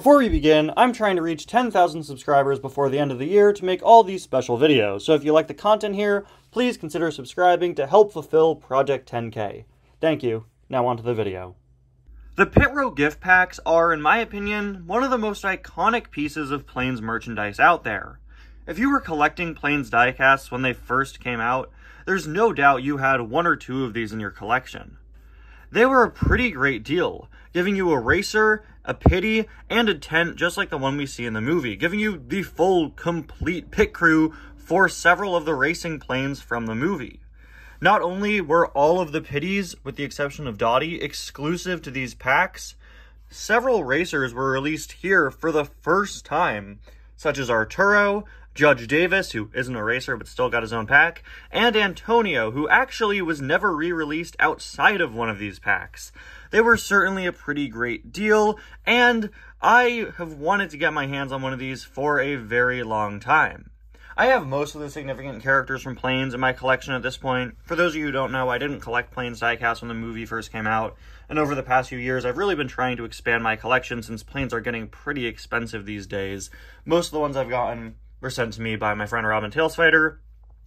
Before we begin, I'm trying to reach 10,000 subscribers before the end of the year to make all these special videos, so if you like the content here, please consider subscribing to help fulfill Project 10K. Thank you. Now on to the video. The Pit Row gift packs are, in my opinion, one of the most iconic pieces of Planes merchandise out there. If you were collecting Planes diecasts when they first came out, there's no doubt you had one or two of these in your collection. They were a pretty great deal, giving you a racer, a pitty, and a tent just like the one we see in the movie, giving you the full, complete pit crew for several of the racing planes from the movie. Not only were all of the pitties, with the exception of Dottie, exclusive to these packs, several racers were released here for the first time, such as Arturo, Judge Davis, who isn't a racer but still got his own pack, and Antonio, who actually was never re-released outside of one of these packs. They were certainly a pretty great deal, and I have wanted to get my hands on one of these for a very long time. I have most of the significant characters from Planes in my collection at this point. For those of you who don't know, I didn't collect Planes diecasts when the movie first came out, and over the past few years, I've really been trying to expand my collection since Planes are getting pretty expensive these days. Most of the ones I've gotten were sent to me by my friend Robin Tailsfighter,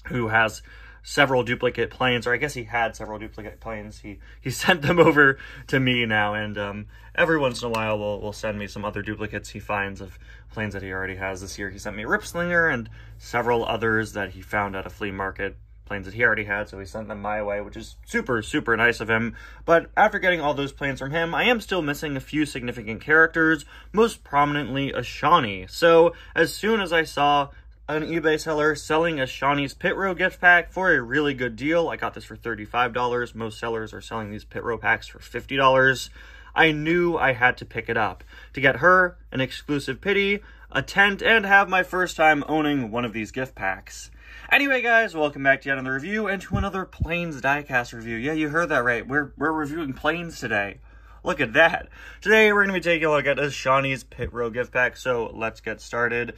who has several duplicate planes, or I guess he had several duplicate planes. He sent them over to me now, and every once in a while will send me some other duplicates he finds of planes that he already has. This year he sent me Ripslinger and several others that he found at a flea market, planes that he already had, so he sent them my way, which is super, super nice of him. But after getting all those planes from him, I am still missing a few significant characters, most prominently Ishani. So as soon as I saw an eBay seller selling Ishani's Pit Row gift pack for a really good deal, I got this for $35, most sellers are selling these Pit Row packs for $50, I knew I had to pick it up to get her an exclusive pitty, a tent, and have my first time owning one of these gift packs. Anyway, guys, welcome back to yet another review and to another Planes diecast review. Yeah, you heard that right. We're reviewing Planes today. Look at that. Today, we're going to be taking a look at Ishani's Pit Row gift pack, so let's get started.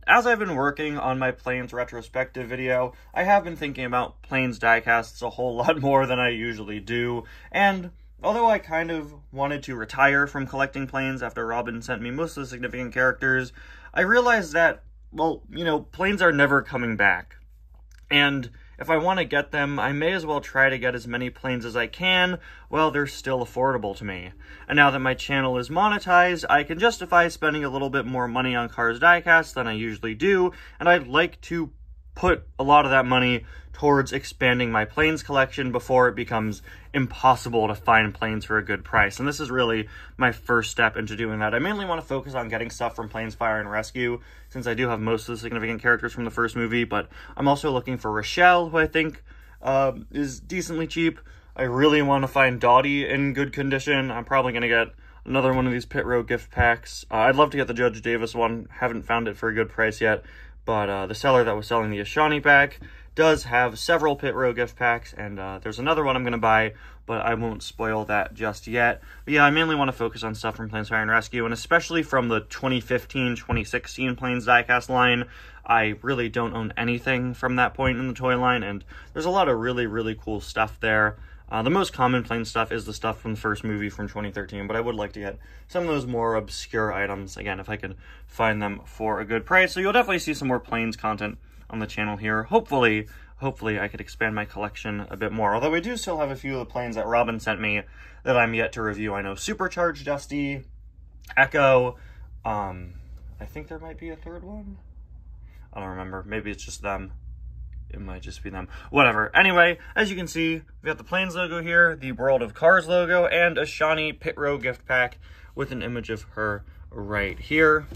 As I've been working on my Planes retrospective video, I have been thinking about Planes diecasts a whole lot more than I usually do, and although I kind of wanted to retire from collecting Planes after Robin sent me most of the significant characters, I realized that, well, you know, Planes are never coming back. And if I want to get them, I may as well try to get as many Planes as I can while they're still affordable to me. And now that my channel is monetized, I can justify spending a little bit more money on Cars diecasts than I usually do, and I'd like to put a lot of that money towards expanding my Planes collection before it becomes impossible to find Planes for a good price. And this is really my first step into doing that. I mainly want to focus on getting stuff from Planes Fire and Rescue, since I do have most of the significant characters from the first movie, but I'm also looking for Rochelle, who I think is decently cheap. I really want to find Dottie in good condition. I'm probably going to get another one of these Pit Row gift packs. I'd love to get the Judge Davis one. Haven't found it for a good price yet. But the seller that was selling the Ishani pack does have several Pit Row gift packs, and there's another one I'm going to buy, but I won't spoil that just yet. But yeah, I mainly want to focus on stuff from Planes Fire and Rescue, and especially from the 2015-2016 Planes diecast line. I really don't own anything from that point in the toy line, and there's a lot of really, really cool stuff there. The most common Planes stuff is the stuff from the first movie from 2013, but I would like to get some of those more obscure items, again, if I could find them for a good price. So you'll definitely see some more Planes content on the channel here. Hopefully I could expand my collection a bit more, although I do still have a few of the Planes that Robin sent me that I'm yet to review. I know Supercharged Dusty, Echo, I think there might be a third one. I don't remember. Maybe it's just them. It might just be them. Whatever. Anyway, as you can see, we've got the Planes logo here, the World of Cars logo, and a Ishani Pit Row gift pack with an image of her right here.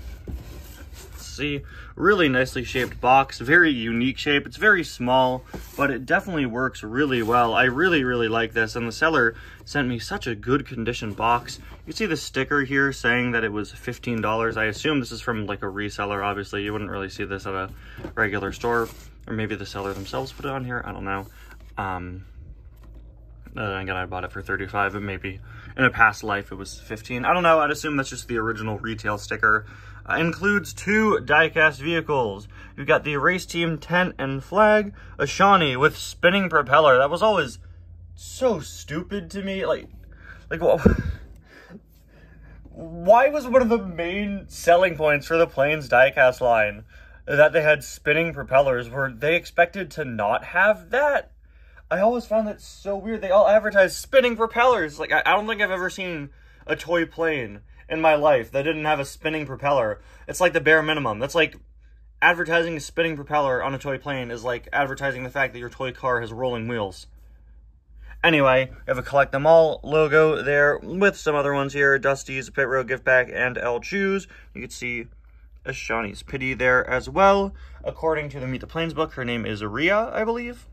Let's see. Really nicely shaped box. Very unique shape. It's very small, but it definitely works really well. I really, really like this, and the seller sent me such a good condition box. You see the sticker here saying that it was $15. I assume this is from like a reseller, obviously. You wouldn't really see this at a regular store. Or maybe the seller themselves put it on here. I don't know. Again, I bought it for $35, but maybe in a past life it was $15. I don't know. I'd assume that's just the original retail sticker. Includes 2 diecast vehicles. You've got the race team tent and flag. Ishani with spinning propeller. That was always so stupid to me. Like, Why was one of the main selling points for the Planes diecast line that they had spinning propellers? Were they expected to not have that? I always found that so weird. They all advertise spinning propellers. Like, I don't think I've ever seen a toy plane in my life that didn't have a spinning propeller. It's like the bare minimum. That's like advertising a spinning propeller on a toy plane is like advertising the fact that your toy car has rolling wheels. Anyway, we have a Collect Them All logo there with some other ones here. Dusty's Pit Road Gift Bag and L Choose. You can see Ishani's Pity there as well. According to the Meet the Planes book, her name is Rhea, I believe.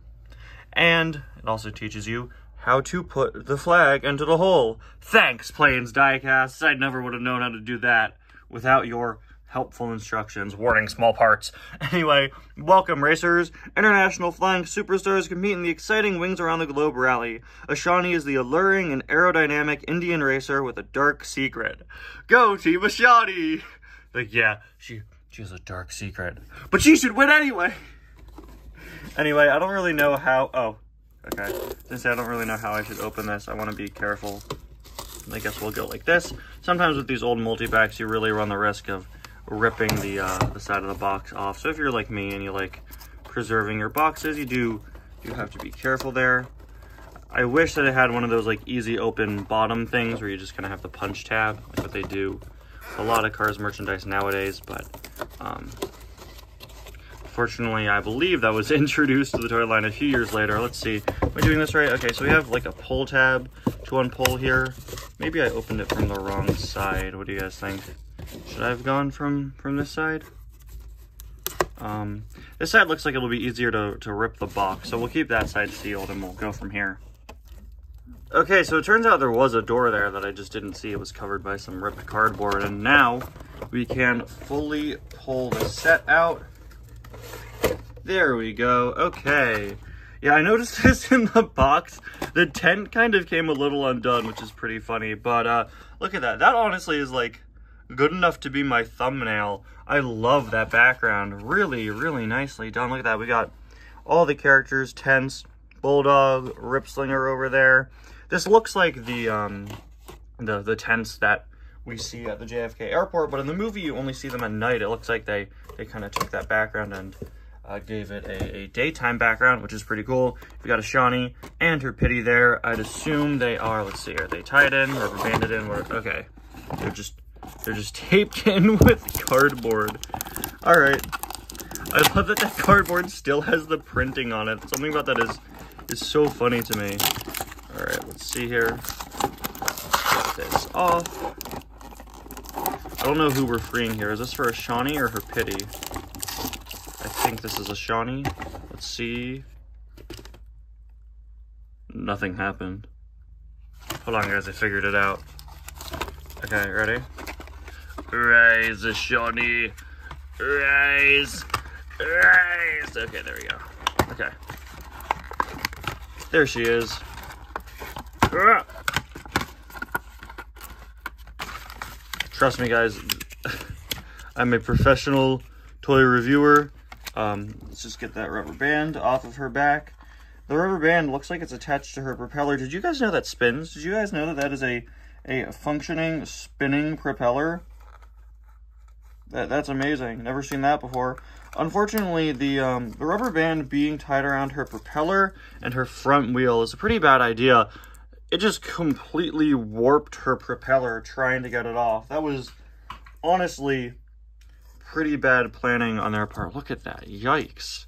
And it also teaches you how to put the flag into the hole. Thanks, Planes Diecast. I never would have known how to do that without your helpful instructions. Warning, small parts. Anyway, welcome, racers. International flying superstars compete in the exciting Wings Around the Globe rally. Ishani is the alluring and aerodynamic Indian racer with a dark secret. Go, Team Ishani! Like, yeah, she has a dark secret. But she should win anyway! Anyway, I don't really know how... Oh, okay. Since I don't really know how I should open this, I want to be careful. I guess we'll go like this. Sometimes with these old multi-packs, you really run the risk of ripping the side of the box off. So if you're like me and you like preserving your boxes, you have to be careful there. I wish that it had one of those like easy open bottom things where you just kind of have the punch tab, like what they do with a lot of Cars merchandise nowadays, but fortunately, I believe that was introduced to the toy line a few years later. Let's see, am I doing this right? Okay, so we have like a pull tab to unpull here. Maybe I opened it from the wrong side. What do you guys think? Should I have gone from this side? This side looks like it'll be easier to rip the box, so we'll keep that side sealed and we'll go from here. Okay, so it turns out there was a door there that I just didn't see. It was covered by some ripped cardboard, and now we can fully pull the set out. There we go. Okay. Yeah, I noticed this in the box. The tent kind of came a little undone, which is pretty funny, but look at that. That honestly is like good enough to be my thumbnail. I love that background. Really, really nicely done. Look at that. We got all the characters, tents, Bulldog, Ripslinger over there. This looks like the tents that we see at the JFK airport, but in the movie you only see them at night. It looks like they kind of took that background and gave it a daytime background, which is pretty cool. We got Ishani and her Pity there. I'd assume they are, let's see, are they tied in, rubber banded in? Okay, they're just taped in with cardboard. All right, I love that that cardboard still has the printing on it. Something about that is so funny to me. All right, let's see here. Get this off. I don't know who we're freeing here. Is this for Ishani or her Pity? I think this is Ishani. Let's see. Nothing happened. Hold on, guys. I figured it out. Okay, ready? Rise, Ishani. Rise. Rise. Okay, there we go. Okay. There she is. Trust me, guys. I'm a professional toy reviewer. Let's just get that rubber band off of her back. The rubber band looks like it's attached to her propeller. Did you guys know that spins? Did you guys know that that is a functioning spinning propeller? That's amazing. Never seen that before. Unfortunately, the rubber band being tied around her propeller and her front wheel is a pretty bad idea. It just completely warped her propeller trying to get it off. That was honestly pretty bad planning on their part. Look at that. Yikes.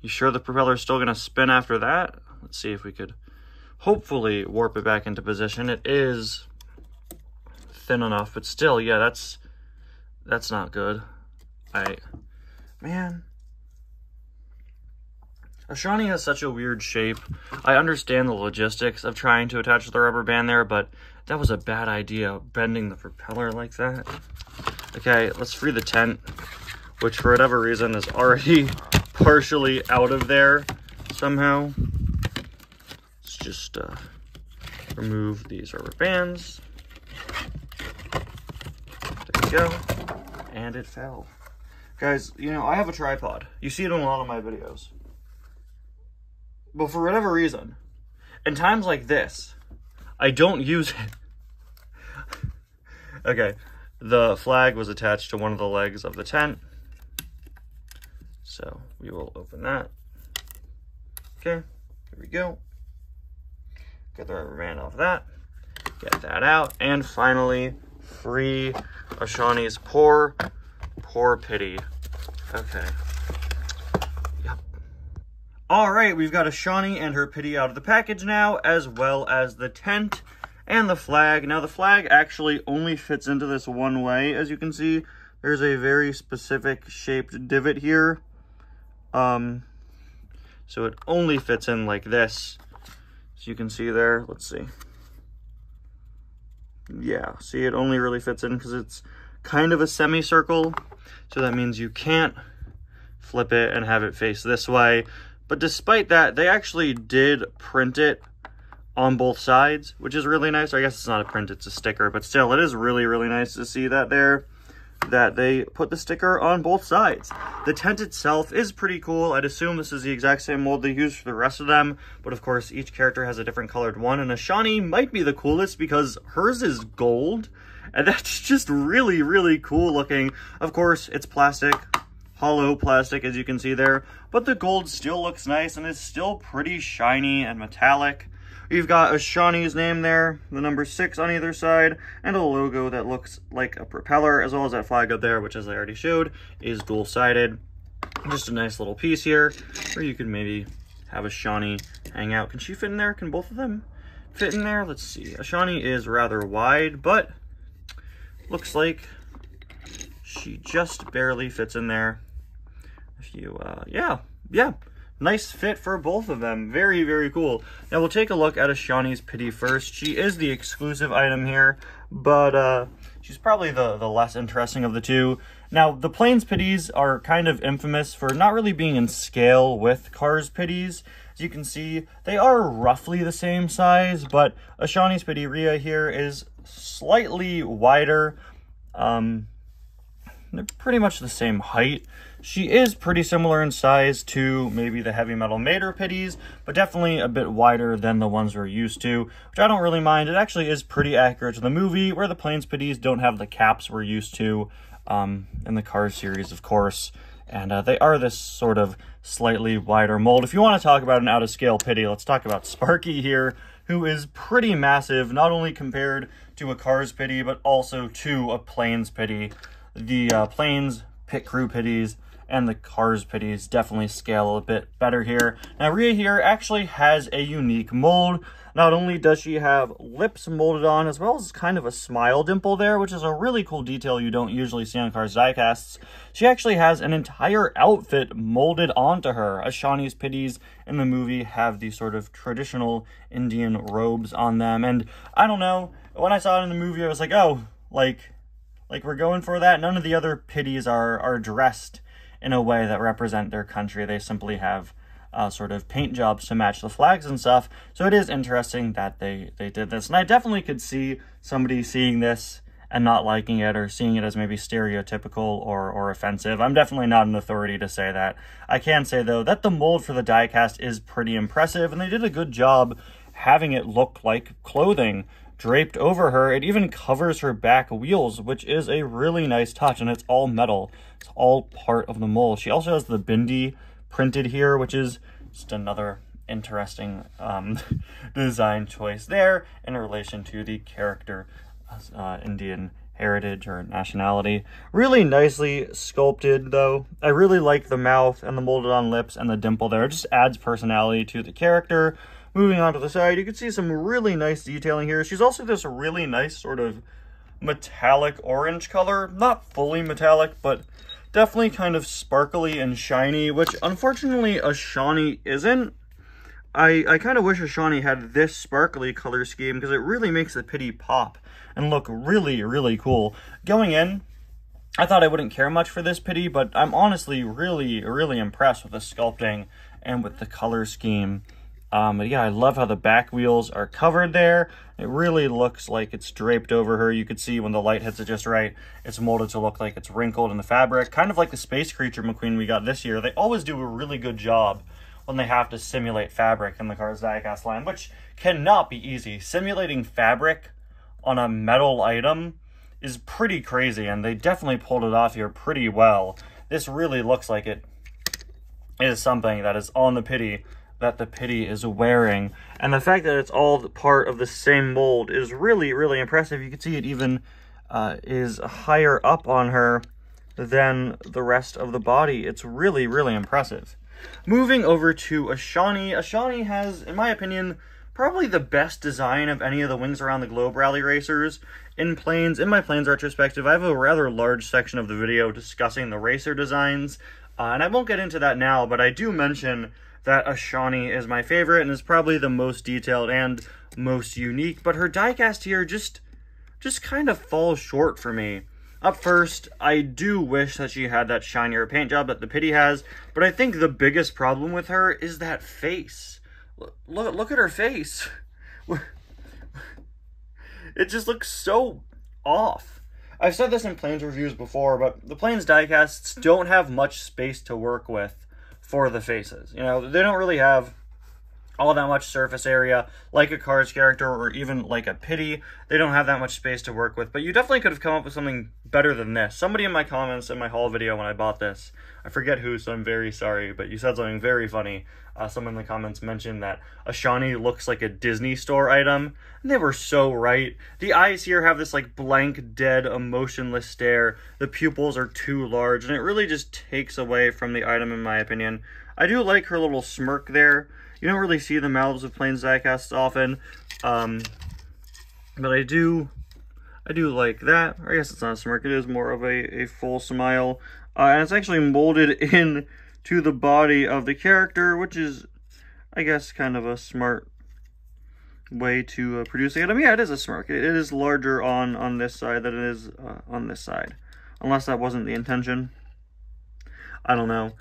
You sure the propeller's still going to spin after that? Let's see if we could hopefully warp it back into position. It is thin enough, but still, yeah, that's not good. Man. Ishani has such a weird shape. I understand the logistics of trying to attach the rubber band there, but that was a bad idea, bending the propeller like that. Okay, let's free the tent, which for whatever reason is already partially out of there somehow. Let's just remove these rubber bands. There we go. And it fell. Guys, you know, I have a tripod. You see it in a lot of my videos. But for whatever reason, in times like this, I don't use it. Okay, the flag was attached to one of the legs of the tent. So we will open that. Okay, here we go. Get the rubber band off that. Get that out. And finally, free Ishani's poor Pity. Okay. Yep. All right, we've got Ishani and her Pity out of the package now, as well as the tent and the flag. Now, the flag actually only fits into this one way. As you can see, there's a very specific shaped divot here. So it only fits in like this. As you can see there, let's see. Yeah, see, it only really fits in because it's kind of a semicircle. So that means you can't flip it and have it face this way. But despite that, they actually did print it on both sides, which is really nice. I guess it's not a print, it's a sticker, but still, it is really, really nice to see that there, that they put the sticker on both sides. The tent itself is pretty cool. I'd assume this is the exact same mold they used for the rest of them, but of course, each character has a different colored one, and Ishani might be the coolest because hers is gold, and that's just really, really cool looking. Of course, it's plastic, hollow plastic, as you can see there, but the gold still looks nice and is still pretty shiny and metallic. You've got Ishani's name there, the number 6 on either side, and a logo that looks like a propeller, as well as that flag up there, which, as I already showed, is dual-sided. Just a nice little piece here, where you could maybe have Ishani hang out. Can she fit in there? Can both of them fit in there? Let's see. Ishani is rather wide, but looks like she just barely fits in there. If you, yeah. Nice fit for both of them. Very, very cool. Now we'll take a look at Ishani's Pity first. She is the exclusive item here, but she's probably the less interesting of the two. Now, the Plains Pities are kind of infamous for not really being in scale with Cars Pities. As you can see, they are roughly the same size, but Ishani's Pity Rhea here is slightly wider. They're pretty much the same height. She is pretty similar in size to maybe the Heavy Metal Mater Pities, but definitely a bit wider than the ones we're used to, which I don't really mind. It actually is pretty accurate to the movie, where the Plains Pities don't have the caps we're used to in the Cars series, of course. And they are this sort of slightly wider mold. If you want to talk about an out-of-scale Pity, let's talk about Sparky here, who is pretty massive, not only compared to a Cars Pity, but also to a Plains Pity. The Plains Pit Crew Pities and the Cars Pities definitely scale a bit better here. Now, Rhea here actually has a unique mold. Not only does she have lips molded on, as well as kind of a smile dimple there, which is a really cool detail you don't usually see on Cars diecasts. She actually has an entire outfit molded onto her. Ishani's Pities in the movie have these sort of traditional Indian robes on them. And I don't know, when I saw it in the movie, I was like, oh, like we're going for that. None of the other Pities are dressed in a way that represent their country. They simply have sort of paint jobs to match the flags and stuff. So it is interesting that they did this. And I definitely could see somebody seeing this and not liking it, or seeing it as maybe stereotypical or offensive. I'm definitely not an authority to say that. I can say, though, that the mold for the diecast is pretty impressive, and they did a good job having it look like clothing draped over her. It even covers her back wheels, which is a really nice touch, and it's all metal. It's all part of the mold. She also has the bindi printed here, which is just another interesting design choice there in relation to the character Indian heritage or nationality. Really nicely sculpted, though. I really like the mouth and the molded on lips and the dimple there. It just adds personality to the character. Moving on to the side, you can see some really nice detailing here. She's also this really nice sort of metallic orange color. Not fully metallic, but definitely kind of sparkly and shiny, which unfortunately Ishani isn't. I kind of wish Ishani had this sparkly color scheme, because it really makes the Pity pop and look really, really cool. Going in, I thought I wouldn't care much for this Pity, but I'm honestly really, really impressed with the sculpting and with the color scheme. But yeah, I love how the back wheels are covered there. It really looks like it's draped over her. You could see when the light hits it just right, it's molded to look like it's wrinkled in the fabric. Kind of like the Space Creature McQueen we got this year. They always do a really good job when they have to simulate fabric in the Cars diecast line, which cannot be easy. Simulating fabric on a metal item is pretty crazy, and they definitely pulled it off here pretty well. This really looks like it is something that is on the Pitty that the Pitty is wearing. And the fact that it's all part of the same mold is really, really impressive. You can see it even is higher up on her than the rest of the body. It's really, really impressive. Moving over to Ishani. Ishani has, in my opinion, probably the best design of any of the Wings Around the Globe rally racers. In my Planes retrospective, I have a rather large section of the video discussing the racer designs, and I won't get into that now, but I do mention that Ishani is my favorite and is probably the most detailed and most unique, but her diecast here just kind of falls short for me. Up first, I do wish that she had that shinier paint job that the Pitty has, but I think the biggest problem with her is that face. Look at her face. It just looks so off. I've said this in Planes reviews before, but the Planes diecasts don't have much space to work with for the faces. You know, they don't really have all that much surface area like a Cars character or even like a Pitty. They don't have that much space to work with, but you definitely could have come up with something better than this. Somebody in my comments in my haul video when I bought this, I forget who, so I'm very sorry, but you said something very funny. Someone in the comments mentioned that Ishani looks like a Disney store item, and they were so right. The eyes here have this like blank, dead, emotionless stare. The pupils are too large, and it really just takes away from the item in my opinion. I do like her little smirk there. You don't really see the mouths of Planes diecasts often, but I do like that. I guess it's not a smirk, it is more of a full smile. And it's actually molded in to the body of the character, which is, I guess, kind of a smart way to produce the item. Yeah, it is a smirk. It is larger on this side than it is on this side, unless that wasn't the intention. I don't know.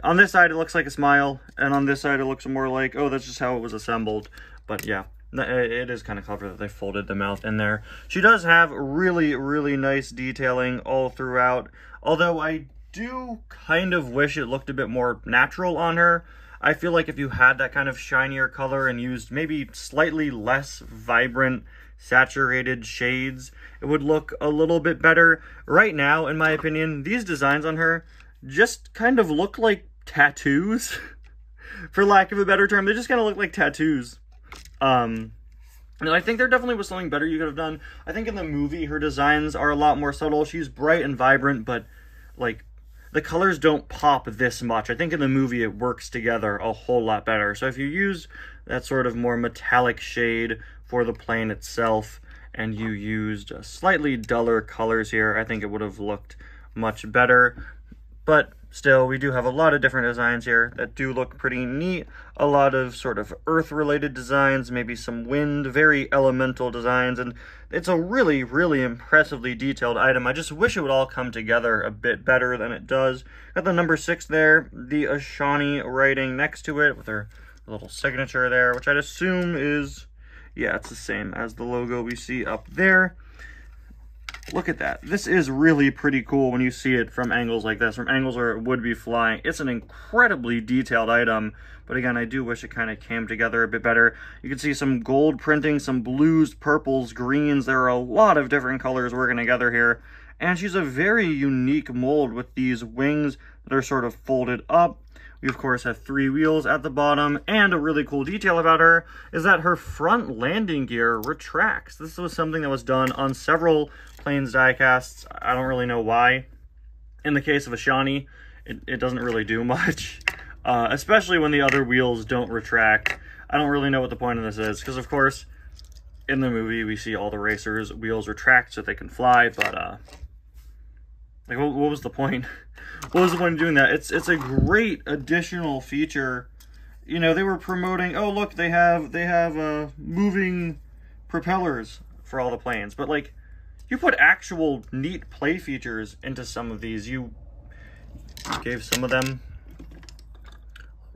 On this side, it looks like a smile, and on this side, it looks more like, oh, that's just how it was assembled. But yeah, it is kind of clever that they folded the mouth in there. She does have really, really nice detailing all throughout, although I do kind of wish it looked a bit more natural on her. I feel like if you had that kind of shinier color and used maybe slightly less vibrant, saturated shades, it would look a little bit better. Right now, in my opinion, these designs on her just kind of look like tattoos, for lack of a better term. They just kind of look like tattoos. And I think there definitely was something better you could have done. I think in the movie, her designs are a lot more subtle. She's bright and vibrant, but like the colors don't pop this much. I think in the movie, it works together a whole lot better. So if you use that sort of more metallic shade for the plane itself, and you used slightly duller colors here, I think it would have looked much better. But still, we do have a lot of different designs here that do look pretty neat. A lot of sort of Earth-related designs, maybe some wind, very elemental designs, and it's a really, really impressively detailed item. I just wish it would all come together a bit better than it does. Got the number 6 there, the Ishani writing next to it with her little signature there, which I'd assume is, yeah, it's the same as the logo we see up there. Look at that. This is really pretty cool when you see it from angles like this, from angles where it would be flying. It's an incredibly detailed item, but again, I do wish it kind of came together a bit better. You can see some gold printing, some blues, purples, greens. There are a lot of different colors working together here, and she's a very unique mold with these wings that are sort of folded up. We, of course, have 3 wheels at the bottom, and a really cool detail about her is that her front landing gear retracts. This was something that was done on several Planes diecasts. I don't really know why. In the case of Ishani, it doesn't really do much, especially when the other wheels don't retract. I don't really know what the point of this is, because, of course, in the movie, we see all the racers' wheels retract so they can fly, but, like, what was the point? What was the point of doing that? It's a great additional feature. You know, they were promoting, oh, look, they have moving propellers for all the planes. But, like, you put actual neat play features into some of these. You gave some of them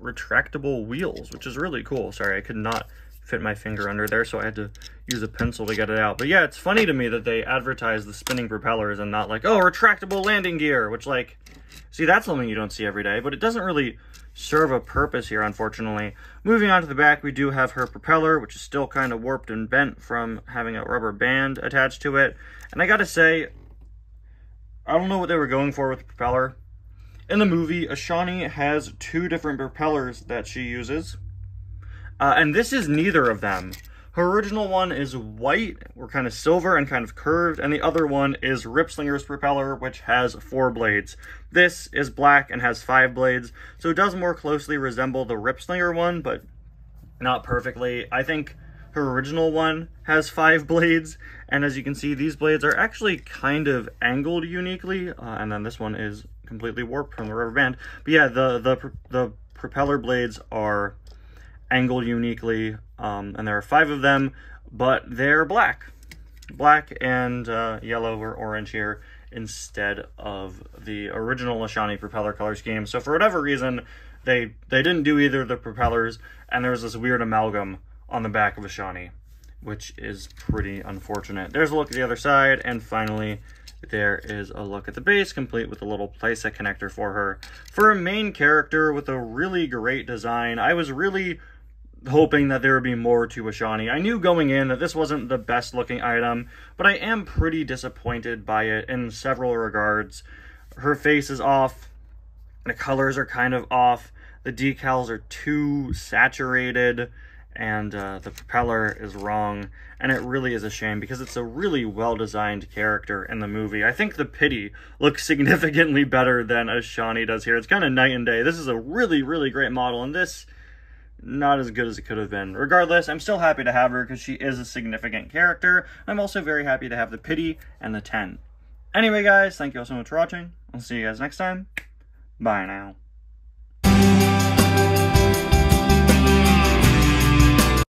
retractable wheels, which is really cool. Sorry, I could not fit my finger under there, so I had to use a pencil to get it out. But yeah, it's funny to me that they advertise the spinning propellers and not like, oh, retractable landing gear, which, like, see, that's something you don't see every day, but it doesn't really serve a purpose here, unfortunately. Moving on to the back, we do have her propeller, which is still kind of warped and bent from having a rubber band attached to it. And I gotta say, I don't know what they were going for with the propeller. In the movie, Ishani has 2 different propellers that she uses. And this is neither of them. Her original one is white, or kind of silver and kind of curved, and the other one is Ripslinger's propeller, which has 4 blades. This is black and has 5 blades, so it does more closely resemble the Ripslinger one, but not perfectly. I think her original one has 5 blades, and as you can see, these blades are actually kind of angled uniquely, and then this one is completely warped from the rubber band. But yeah, the propeller blades are angled uniquely, and there are 5 of them, but they're black and yellow or orange here instead of the original Ishani propeller color scheme. So for whatever reason, they didn't do either of the propellers, and there's this weird amalgam on the back of Ishani, which is pretty unfortunate. There's a look at the other side, and finally there is a look at the base, complete with a little playset connector for her. For a main character with a really great design, I was really hoping that there would be more to Ishani. I knew going in that this wasn't the best looking item, but I am pretty disappointed by it in several regards. Her face is off, the colors are kind of off, the decals are too saturated, and the propeller is wrong, and it really is a shame because it's a really well-designed character in the movie. I think the Pity looks significantly better than Ishani does here. It's kind of night and day. This is a really, really great model, and this, not as good as it could have been. Regardless, I'm still happy to have her because she is a significant character. I'm also very happy to have the Pity and the 10. Anyway, guys, thank you all so much for watching. I'll see you guys next time. Bye now.